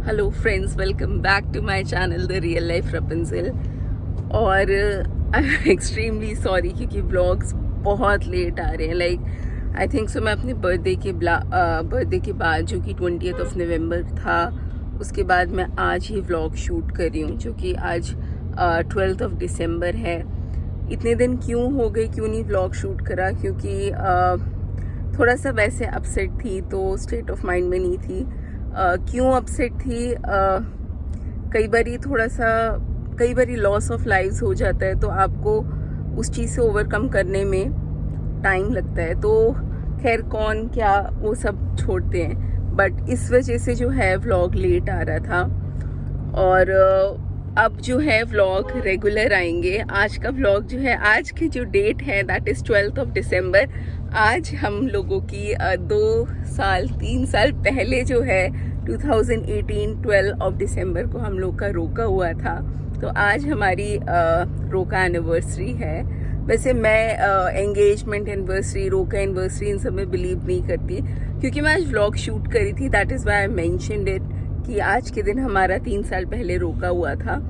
Hello friends, welcome back to my channel the real life Rapunzel. और I am extremely sorry क्योंकि vlogs बहुत late आ रहे हैं। लाइक आई थिंक सो मैं अपने बर्थडे के बाद, जो कि 20th नवंबर था, उसके बाद मैं आज ही व्लॉग शूट कर रही हूँ, जो कि आज 12 दिसंबर है। इतने दिन क्यों हो गए, क्यों नहीं व्लॉग शूट करा? क्योंकि थोड़ा सा वैसे अपसेट थी, तो स्टेट ऑफ माइंड में नहीं थी। क्यों अपसेट थी? कई बारी लॉस ऑफ लाइव्स हो जाता है, तो आपको उस चीज़ से ओवरकम करने में टाइम लगता है। तो खैर कौन क्या वो सब छोड़ते हैं, बट इस वजह से जो है व्लॉग लेट आ रहा था। और अब जो है व्लॉग रेगुलर आएंगे। आज का व्लॉग जो है, आज की जो डेट है दैट इज़ 12 दिसंबर। आज हम लोगों की 3 साल पहले जो है 2018 12 दिसंबर को हम लोग का रोका हुआ था। तो आज हमारी रोका एनिवर्सरी है। वैसे मैं एंगेजमेंट एनिवर्सरी, रोका एनिवर्सरी इन सब में बिलीव नहीं करती, क्योंकि मैं आज व्लॉग शूट करी थी। That is why I mentioned it कि आज के दिन हमारा 3 साल पहले रोका हुआ था।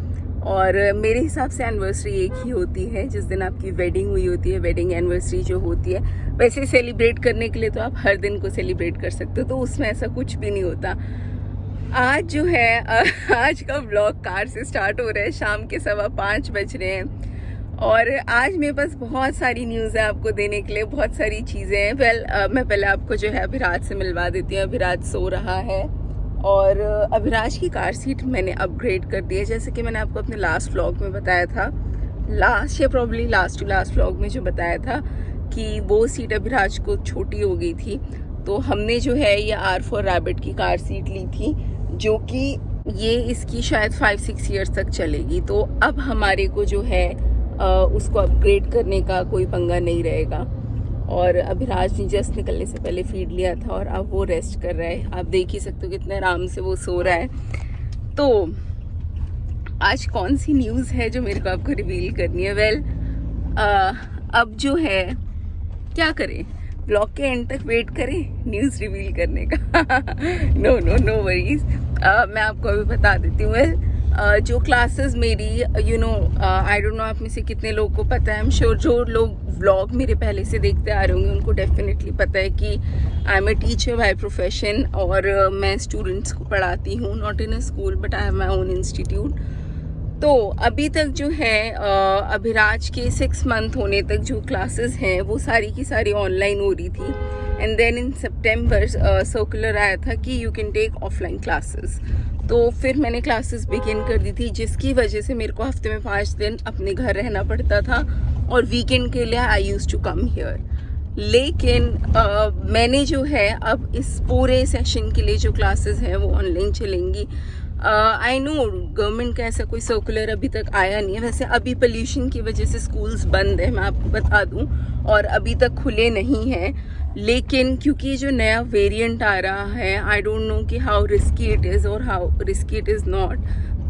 और मेरे हिसाब से एनिवर्सरी एक ही होती है, जिस दिन आपकी वेडिंग हुई होती है। वेडिंग एनिवर्सरी जो होती है, वैसे सेलिब्रेट करने के लिए तो आप हर दिन को सेलिब्रेट कर सकते हो, तो उसमें ऐसा कुछ भी नहीं होता। आज जो है आज का व्लॉग कार से स्टार्ट हो रहा है। शाम के 5:15 बज रहे हैं और आज मेरे पास बहुत सारी न्यूज़ है आपको देने के लिए, बहुत सारी चीज़ें हैं। मैं पहले आपको जो है अभिराज से मिलवा देती हूँ। अभिराज सो रहा है और अभिराज की कार सीट मैंने अपग्रेड कर दी है, जैसे कि मैंने आपको अपने लास्ट व्लॉग में बताया था, लास्ट व्लॉग में जो बताया था कि वो सीट अभिराज को छोटी हो गई थी। तो हमने जो है ये R4 रैबिट की कार सीट ली थी, जो कि ये इसकी शायद 5-6 ईयर्स तक चलेगी। तो अब हमारे को जो है उसको अपग्रेड करने का कोई पंगा नहीं रहेगा। और अभिराज ने जस्ट निकलने से पहले फीड लिया था और अब वो रेस्ट कर रहा है। आप देख ही सकते हो कितने आराम से वो सो रहा है। तो आज कौन सी न्यूज़ है जो मेरे को आपको रिवील करनी है? अब जो है क्या करें, ब्लॉग के एंड तक वेट करें न्यूज़ रिवील करने का। No worries. मैं आपको अभी बता देती हूँ। जो क्लासेस मेरी आई डोंट नो आप में से कितने लोगों को पता है। आई एम श्योर जो लोग व्लॉग मेरे पहले से देखते आ रहे होंगे उनको डेफिनेटली पता है कि I am a teacher by profession. और मैं स्टूडेंट्स को पढ़ाती हूँ, not in a school but I have my own institute. तो अभी तक जो है अभिराज के 6 मंथ होने तक जो क्लासेस हैं वो सारी की सारी ऑनलाइन हो रही थी। And then in September circular आया था कि you can take offline classes. तो फिर मैंने क्लासेस बिगिन कर दी थी, जिसकी वजह से मेरे को हफ्ते में 5 दिन अपने घर रहना पड़ता था और वीकेंड के लिए I used to come here. लेकिन मैंने जो है अब इस पूरे सेशन के लिए जो क्लासेस हैं वो ऑनलाइन चलेंगी। आई नो गवर्नमेंट का ऐसा कोई सर्कुलर अभी तक आया नहीं है। वैसे अभी पोल्यूशन की वजह से स्कूल्स बंद है, मैं आपको बता दूं, और अभी तक खुले नहीं हैं। लेकिन क्योंकि जो नया वेरिएंट आ रहा है, आई डोंट नो कि हाउ रिस्की इट इज़ और how risky it is not.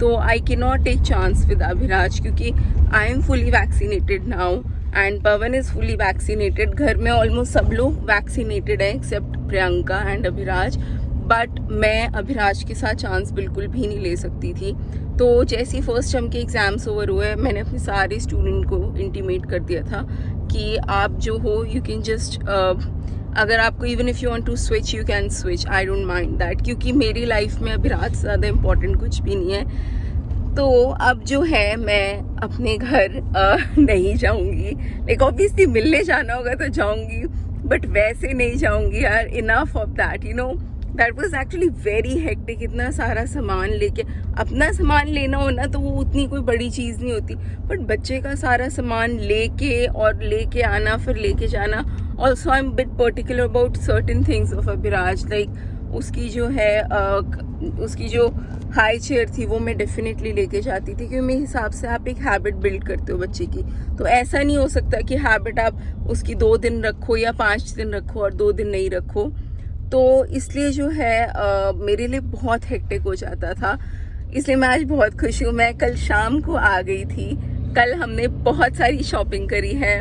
तो I can not take chance with Abhiraj, क्योंकि I am fully vaccinated now and Pawan is fully vaccinated. घर में ऑलमोस्ट सब लोग वैक्सीनेटेड हैं except Priyanka and Abhiraj. But मैं अभिराज के साथ चांस बिल्कुल भी नहीं ले सकती थी। तो जैसे ही फर्स्ट टर्म के एग्ज़ाम्स ओवर हुए, मैंने अपने सारे स्टूडेंट को इंटीमेट कर दिया था कि आप जो हो यू कैन जस्ट अगर आपको even if you want to switch you can switch, I don't mind that, क्योंकि मेरी लाइफ में अभिराज से ज़्यादा इम्पोर्टेंट कुछ भी नहीं है। तो अब जो है मैं अपने घर नहीं जाऊंगी। लाइक ऑब्वियसली मिलने जाना होगा तो जाऊंगी, बट वैसे नहीं जाऊंगी यार। Enough of that, that was actually very hectic. इतना सारा सामान लेके, अपना सामान लेना हो ना तो वो उतनी कोई बड़ी चीज़ नहीं होती, बट बच्चे का सारा सामान लेके और लेके आना, फिर लेके जाना। Also I am bit particular about certain things of Abhiraj. Like उसकी जो हाई चेयर थी वो मैं डेफिनेटली लेके जाती थी, क्योंकि मेरे हिसाब से आप एक हैबिट बिल्ड करते हो बच्चे की। तो ऐसा नहीं हो सकता कि हैबिट आप उसकी 2 दिन रखो या 5 दिन रखो और 2 दिन नहीं रखो। तो इसलिए जो है मेरे लिए बहुत हेक्टिक हो जाता था। इसलिए मैं आज बहुत खुश हूँ। मैं कल शाम को आ गई थी। कल हमने बहुत सारी शॉपिंग करी है।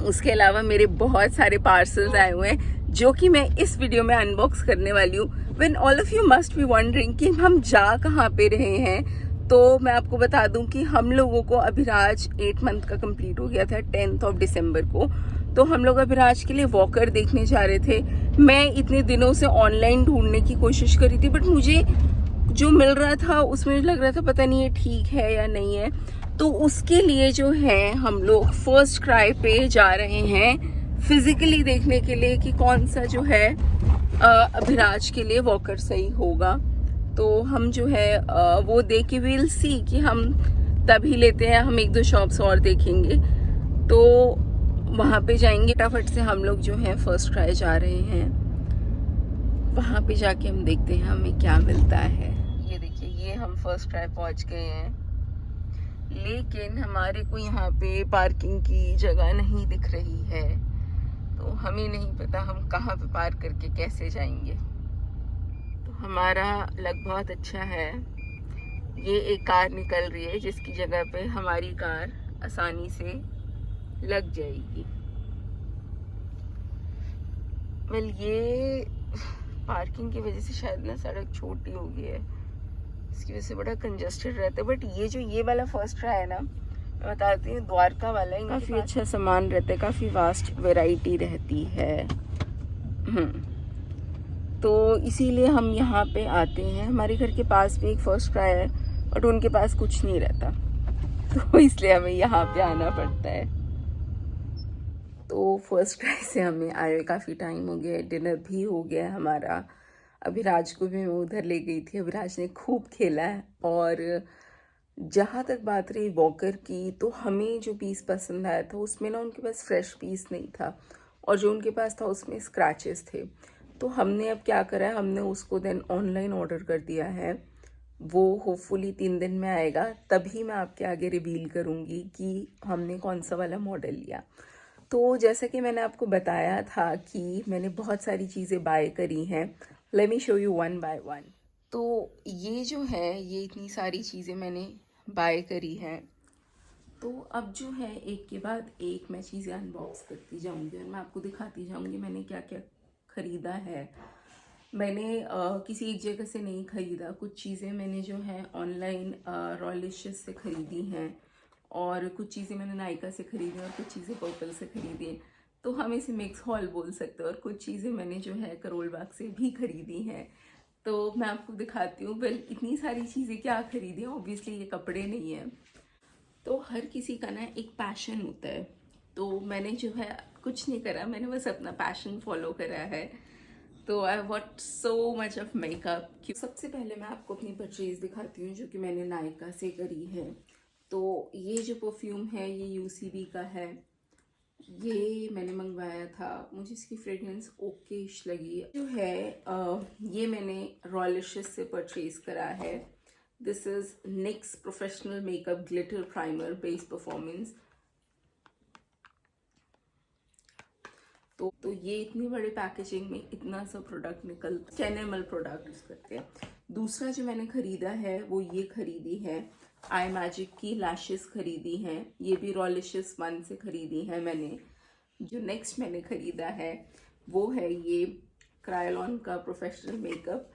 उसके अलावा मेरे बहुत सारे पार्सल्स आए हुए हैं जो कि मैं इस वीडियो में अनबॉक्स करने वाली हूँ। When all of you must be wondering कि हम जा कहाँ पे रहे हैं, तो मैं आपको बता दूं कि हम लोगों को अभिराज 8 मंथ का कंप्लीट हो गया था 10th ऑफ दिसंबर को। तो हम लोग अभिराज के लिए वॉकर देखने जा रहे थे। मैं इतने दिनों से ऑनलाइन ढूंढने की कोशिश करी थी, बट मुझे जो मिल रहा था उसमें लग रहा था पता नहीं ये ठीक है या नहीं है। तो उसके लिए जो है हम लोग फर्स्ट क्राई पे जा रहे हैं फिजिकली देखने के लिए कि कौन सा जो है अभिराज के लिए वॉकर सही होगा। तो हम जो है वो देख के विल सी कि हम तभी लेते हैं। हम 1-2 शॉप्स और देखेंगे तो वहाँ पे जाएंगे। फटाफट से हम लोग जो है फर्स्ट क्राई जा रहे हैं, वहाँ पे जाके हम देखते हैं हमें क्या मिलता है। ये देखिए, ये हम फर्स्ट क्राई पहुँच गए हैं, लेकिन हमारे को यहाँ पे पार्किंग की जगह नहीं दिख रही है। तो हमें नहीं पता हम कहाँ पे पार्क करके कैसे जाएंगे। तो हमारा लक बहुत अच्छा है, ये एक कार निकल रही है जिसकी जगह पे हमारी कार आसानी से लग जाएगी। वेल, ये पार्किंग की वजह से शायद ना सड़क छोटी हो गई है, इसकी वजह से बड़ा कंजस्टेड रहता है। बट ये वाला फर्स्ट ट्राई है ना, मैं बताती हूँ, द्वारका वाला है, काफ़ी अच्छा सामान रहता है, काफ़ी वास्ट वैरायटी रहती है। तो इसीलिए हम यहाँ पे आते हैं। हमारे घर के पास भी एक फर्स्ट क्राई है, बट उनके पास कुछ नहीं रहता, तो इसलिए हमें यहाँ पे आना पड़ता है। तो फर्स्ट क्राई से हमें आए काफ़ी टाइम हो गया, डिनर भी हो गया हमारा। अभिराज को भी मैं उधर ले गई थी, अभिराज ने खूब खेला है। और जहाँ तक बात रही वॉकर की, तो हमें जो पीस पसंद आया था उसमें ना उनके पास फ्रेश पीस नहीं था, और जो उनके पास था उसमें स्क्रैचेस थे। तो हमने अब क्या करा है, हमने उसको देन ऑनलाइन ऑर्डर कर दिया है। वो होपफुली 3 दिन में आएगा, तभी मैं आपके आगे रिवील करूँगी कि हमने कौन सा वाला मॉडल लिया। तो जैसा कि मैंने आपको बताया था कि मैंने बहुत सारी चीज़ें बाय करी हैं। Let me show you one by one. तो ये जो है, ये इतनी सारी चीज़ें मैंने बाय करी हैं। तो अब जो है एक के बाद एक मैं चीज़ें अनबॉक्स करती जाऊंगी और मैं आपको दिखाती जाऊंगी मैंने क्या क्या ख़रीदा है। मैंने किसी एक जगह से नहीं ख़रीदा, कुछ चीज़ें मैंने जो है ऑनलाइन रॉयलिशियस से ख़रीदी हैं, और कुछ चीज़ें मैंने नायका से ख़रीदी और कुछ चीज़ें पर्पल से ख़रीदी। तो हम इसे मिक्स हॉल बोल सकते हैं। और कुछ चीज़ें मैंने जो है करोल बाग से भी ख़रीदी हैं, तो मैं आपको दिखाती हूँ। वेल, इतनी सारी चीज़ें क्या ख़रीदी हैं, ऑब्वियसली ये कपड़े नहीं हैं। तो हर किसी का ना एक पैशन होता है, तो मैंने जो है कुछ नहीं करा, मैंने बस अपना पैशन फॉलो करा है। तो I bought so much of makeup. सबसे पहले मैं आपको अपनी परचेज दिखाती हूँ जो कि मैंने नायका से करी है। तो ये जो परफ्यूम है ये यूसीबी का है, ये मैंने मंगवाया था, मुझे इसकी फ्रेग्रेंस ओकेश लगी। जो है ये मैंने रॉयलिशियस से परचेज करा है। This is NYX professional makeup glitter primer base performance. तो ये इतनी बड़ी पैकेजिंग में इतना सा प्रोडक्ट निकल 10 ml प्रोडक्ट करते हैं। दूसरा जो मैंने खरीदा है वो ये खरीदी है, आई मैजिक की लैशेस खरीदी हैं, ये भी रॉयलिशियस 1 से खरीदी है मैंने। जो नेक्स्ट मैंने खरीदा है वो है ये क्रायोलॉन का प्रोफेशनल मेकअप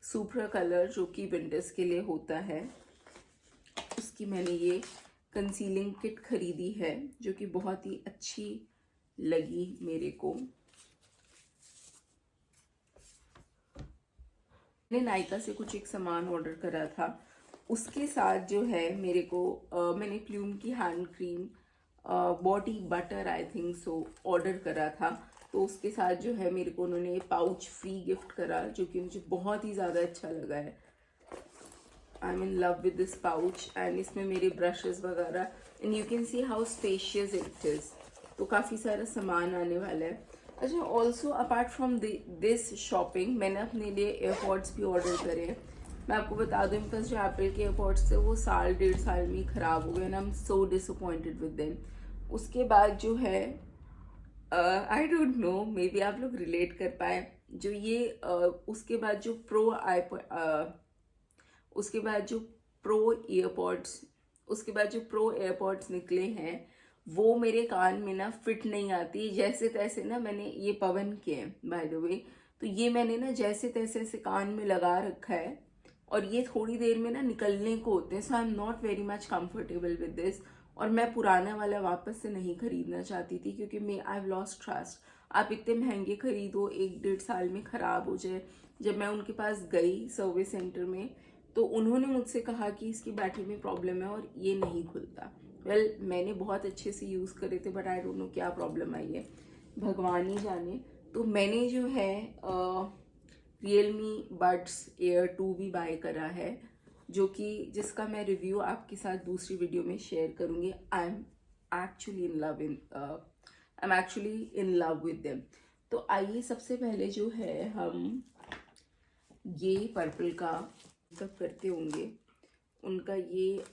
सुप्रा कलर, जो कि विंटर्स के लिए होता है। उसकी मैंने ये कंसीलिंग किट खरीदी है जो कि बहुत ही अच्छी लगी मेरे को। मैंने नायका से कुछ एक सामान ऑर्डर करा था, उसके साथ जो है मेरे को मैंने प्लूम की hand cream body butter I think so order करा था। तो उसके साथ जो है मेरे को उन्होंने पाउच फ्री गिफ्ट करा, जो कि मुझे बहुत ही ज़्यादा अच्छा लगा है। I am in love with this pouch, and इसमें मेरे ब्रशेस वगैरह, and you can see how spacious it is. तो काफ़ी सारा सामान आने वाला है। अच्छा, also apart from this shopping मैंने अपने लिए एयरपॉड्स भी ऑर्डर करे हैं। मैं आपको बता दूँ, बिकॉज जो एप्पल के एयरपॉड्स थे वो 1.5 साल में ही ख़राब हो गए, and I am so disappointed with them. उसके बाद जो है I don't no, may be आप लोग रिलेट कर पाए, जो ये उसके बाद जो प्रो एयरपॉड्स निकले हैं, वो मेरे कान में ना फिट नहीं आती, जैसे तैसे ना मैंने ये पवन के हैं बाय द वे, तो ये मैंने ना जैसे तैसे ऐसे कान में लगा रखा है और ये थोड़ी देर में ना निकलने को होते हैं, so I am not very much comfortable with this. और मैं पुराना वाला वापस से नहीं खरीदना चाहती थी क्योंकि मैं आई हैव लॉस्ट ट्रस्ट। आप इतने महंगे खरीदो, 1-1.5 साल में ख़राब हो जाए। जब मैं उनके पास गई सर्विस सेंटर में तो उन्होंने मुझसे कहा कि इसकी बैटरी में प्रॉब्लम है और ये नहीं खुलता। मैंने बहुत अच्छे से यूज़ करे थे बट आई डोंट नो क्या प्रॉब्लम आई है, भगवान ही जाने। तो मैंने जो है Realme Buds Air 2 भी बाय करा है, जो कि जिसका मैं रिव्यू आपके साथ दूसरी वीडियो में शेयर करूँगी। I am actually in love with them. तो आइए सबसे पहले जो है हम ये पर्पल का मेकअप करते होंगे, उनका ये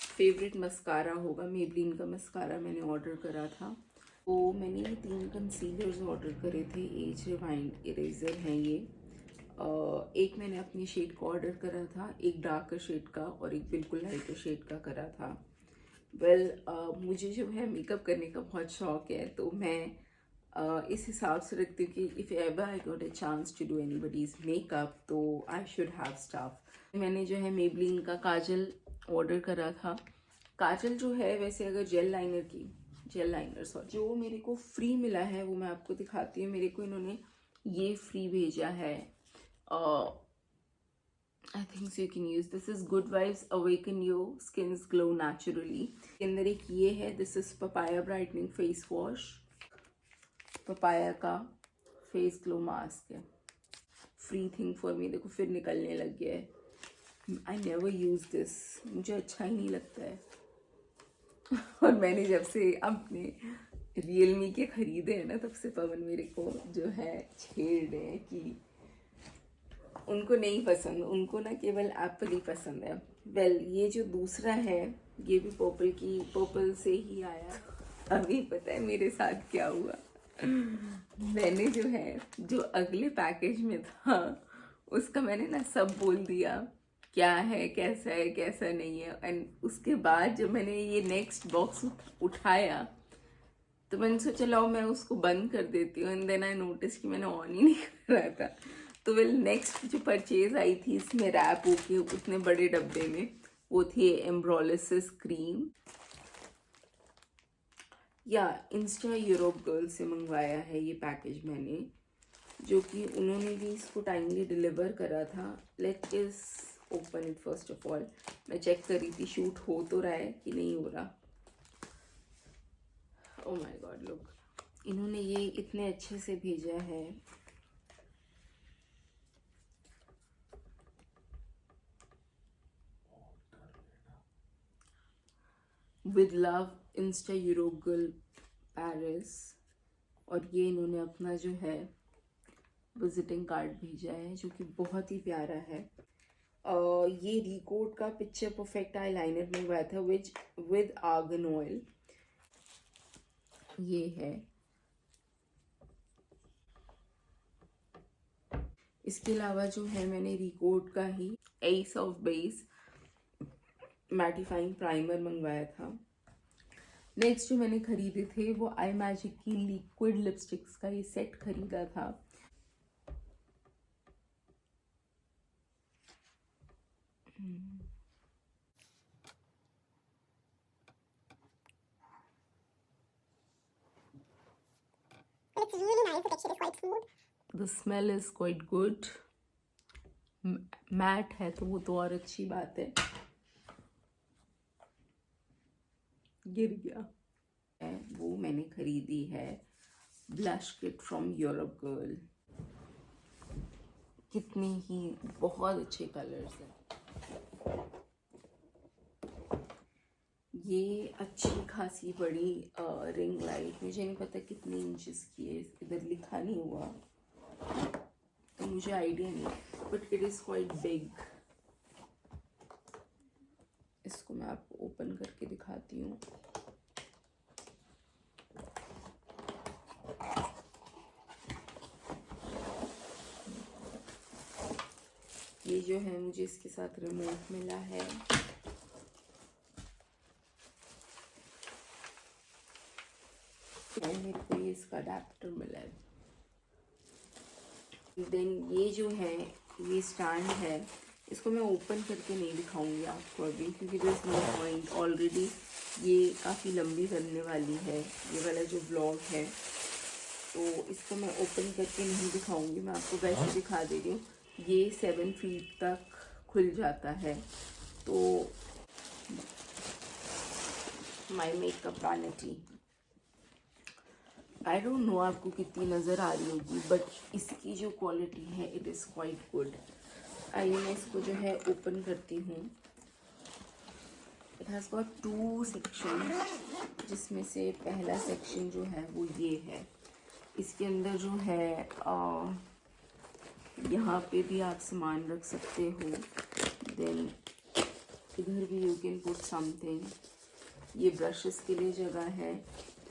फेवरेट मस्कारा होगा, मेबलिन का मस्कारा मैंने ऑर्डर करा था। तो मैंने ये 3 कंसीलर्स ऑर्डर करे थे, एज रिवाइंड इरेजर हैं ये। एक मैंने अपने शेड का ऑर्डर करा था, एक डार्कर शेड का और एक बिल्कुल लाइटर शेड का करा था। मुझे जो है मेकअप करने का बहुत शौक है, तो मैं इस हिसाब से रखती हूँ कि if ever I got a chance to do anybody's makeup तो आई शुड हैव स्टफ। मैंने जो है मेबलिन का काजल ऑर्डर करा था। काजल जो है वैसे अगर जेल लाइनर जो मेरे को फ्री मिला है वो मैं आपको दिखाती हूँ। मेरे को इन्होंने ये फ्री भेजा है, I think you can use this is good vibes awaken your skins glow naturally. के अंदर एक ये है, this is papaya brightening face wash, papaya का फेस ग्लो मास्क है, फ्री थिंग फॉर मी। देखो फिर निकलने लग गया है। आई नेवर यूज दिस, मुझे अच्छा ही नहीं लगता है। और मैंने जब से अपने Realme के खरीदे हैं ना, तब से पवन मेरे को जो है छेड़ रहे हैं कि उनको नहीं पसंद, उनको ना केवल एप्पल ही पसंद है। ये जो दूसरा है ये भी पर्पल से ही आया। अभी पता है मेरे साथ क्या हुआ, मैंने जो है जो अगले पैकेज में था उसका मैंने ना सब बोल दिया, क्या है कैसा नहीं है। एंड उसके बाद जब मैंने ये नेक्स्ट बॉक्स उठाया तो मैंने सोचा लाओ मैं उसको बंद कर देती हूँ, एंड देन आई नोटिस कि मैंने ऑन ही नहीं करा था। तो नेक्स्ट जो परचेज आई थी इसमें रैप होके उतने बड़े डब्बे में, वो थी एम्ब्रोलिसिस क्रीम, या इंस्टा यूरोप गर्ल से मंगवाया है ये पैकेज मैंने, जो कि उन्होंने भी इसको टाइमली डिलीवर करा था। लेट इस open it first of all. मैं चेक कर रही थी शूट हो तो रहा है कि नहीं हो रहा। ओह माय गॉड, लुक, इन्होंने ये इतने अच्छे से भेजा है। With love Insta Europe girl Paris, और ये इन्होंने अपना जो है विजिटिंग कार्ड भेजा है जो कि बहुत ही प्यारा है। ये रिकोड का पिक्चर परफेक्ट आई लाइनर मंगवाया था विद आर्गन ऑयल, ये है। इसके अलावा जो है मैंने रिकोड का ही ace of base mattifying primer मंगवाया था। नेक्स्ट जो मैंने खरीदे थे वो आई मैजिक की लिक्विड लिपस्टिक्स का ये सेट खरीदा था। It's really nice. The texture is quite smooth. The smell is quite good. Matte है तो वो तो और अच्छी बात है। गिर गया है। वो मैंने खरीदी है blush kit from Europe girl. कितने ही बहुत अच्छे कलर्स हैं। ये अच्छी खासी बड़ी रिंग लाइट, मुझे नहीं पता कितने इंचेस की है, इधर लिखा नहीं हुआ तो मुझे आइडिया नहीं, but it is quite big. इसको मैं आपको ओपन करके दिखाती हूँ। ये जो है मुझे इसके साथ रिमोट मिला है। मेरे को ये इसका अडेप्टर मिला है। देन ये जो है ये स्टैंड है, इसको मैं ओपन करके नहीं दिखाऊंगी आपको अभी, क्योंकि there is no point, already ये काफ़ी लंबी करने वाली है ये वाला जो व्लॉग है, तो इसको मैं ओपन करके नहीं दिखाऊंगी, मैं आपको वैसे दिखा दे रही हूँ। ये 7 फीट तक खुल जाता है। तो my makeup vanity, I don't no आपको कितनी नज़र आ रही होगी, बट इसकी जो क्वालिटी है इट इज़ क्वाइट गुड। आइए मैं इसको जो है ओपन करती हूँ। इट हैज़ गॉट 2 सेक्शन, जिसमें से पहला सेक्शन जो है वो ये है। इसके अंदर जो है यहाँ पे भी आप सामान रख सकते हो। देन इधर भी यू कैन पुट समथिंग। ये ब्रशेस के लिए जगह है।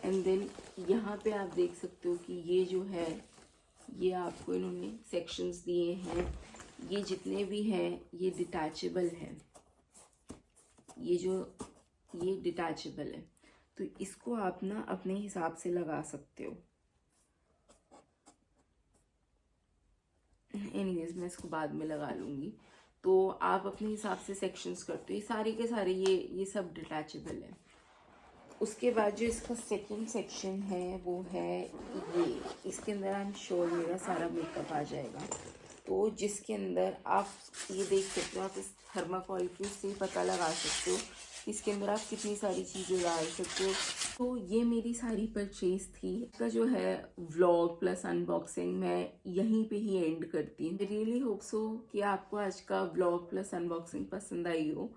एंड देन यहाँ पे आप देख सकते हो कि ये जो है ये आपको इन्होंने सेक्शंस दिए हैं। ये जितने भी हैं ये डिटैचेबल है, ये डिटैचेबल है, तो इसको आप ना अपने हिसाब से लगा सकते हो। एनीवेज मैं इसको बाद में लगा लूँगी। तो आप अपने हिसाब से सेक्शंस करते हो। ये सारे के सारे ये सब डिटैचेबल है। उसके बाद जो इसका सेकंड सेक्शन है वो है ये, इसके अंदर आई एम श्योर मेरा सारा मेकअप आ जाएगा। तो जिसके अंदर आप ये देख सकते हो, आप इस थर्माकोल के उससे पता लगा सकते हो इसके अंदर आप कितनी सारी चीज़ें डाल सकते हो। तो ये मेरी सारी परचेज थी। इसका जो है व्लॉग प्लस अनबॉक्सिंग मैं यहीं पे ही एंड करती हूँ। रियली होप सो कि आपको आज का व्लॉग प्लस अनबॉक्सिंग पसंद आई हो।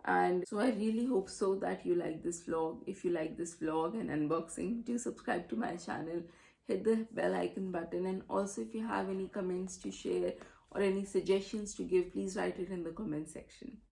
And so I really hope so that you like this vlog. If you like this vlog and unboxing, do subscribe to my channel, hit the bell icon button, and also if you have any comments to share or any suggestions to give, please write it in the comment section.